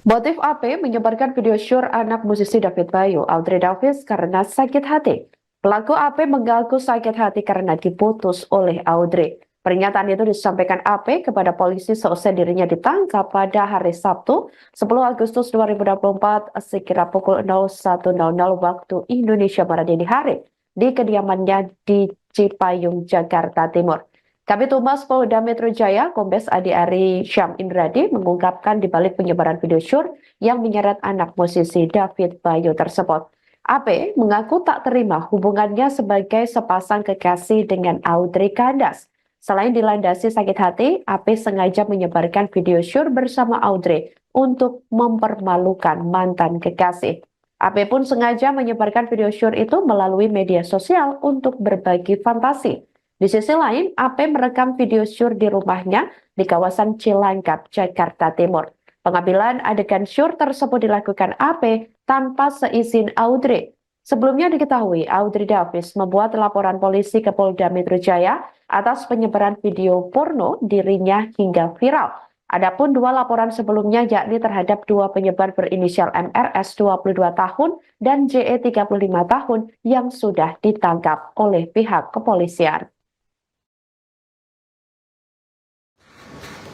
Motif AP menyebarkan video syur anak musisi David Bayu, Audrey Davis, karena sakit hati. Pelaku AP mengaku sakit hati karena diputus oleh Audrey. Pernyataan itu disampaikan AP kepada polisi seusai dirinya ditangkap pada hari Sabtu, 10 Agustus 2024, sekira pukul 01.00 waktu Indonesia Barat dini hari, di kediamannya di Cipayung, Jakarta Timur. Kabid Humas Polda Metro Jaya, Kombes Adi Ari Syam Indradi, mengungkapkan di balik penyebaran video syur yang menyeret anak musisi David Bayu tersebut. AP mengaku tak terima hubungannya sebagai sepasang kekasih dengan Audrey Kandas. Selain dilandasi sakit hati, AP sengaja menyebarkan video syur bersama Audrey untuk mempermalukan mantan kekasih. AP pun sengaja menyebarkan video syur itu melalui media sosial untuk berbagi fantasi. Di sisi lain, AP merekam video syur di rumahnya di kawasan Cilangkap, Jakarta Timur. Pengambilan adegan syur tersebut dilakukan AP tanpa seizin Audrey. Sebelumnya diketahui, Audrey Davis membuat laporan polisi ke Polda Metro Jaya atas penyebaran video porno dirinya hingga viral. Adapun dua laporan sebelumnya yakni terhadap dua penyebar berinisial MRS 22 tahun dan JE 35 tahun yang sudah ditangkap oleh pihak kepolisian.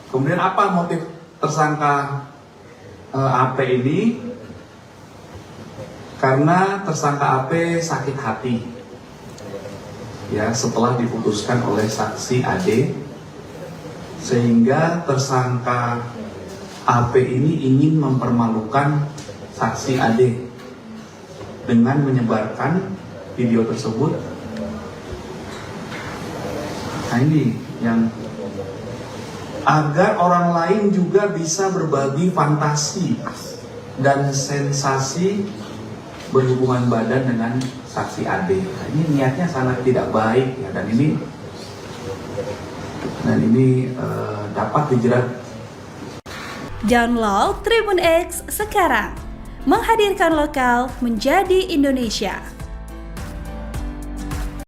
Kemudian apa motif tersangka AP ini? Karena tersangka AP sakit hati ya setelah diputuskan oleh saksi AD, sehingga tersangka AP ini ingin mempermalukan saksi AD dengan menyebarkan video tersebut. Nah ini yang agar orang lain juga bisa berbagi fantasi dan sensasi berhubungan badan dengan saksi AD. Nah, ini niatnya sangat tidak baik ya, dan ini dapat dijerat. Download Tribun X sekarang, menghadirkan lokal menjadi Indonesia.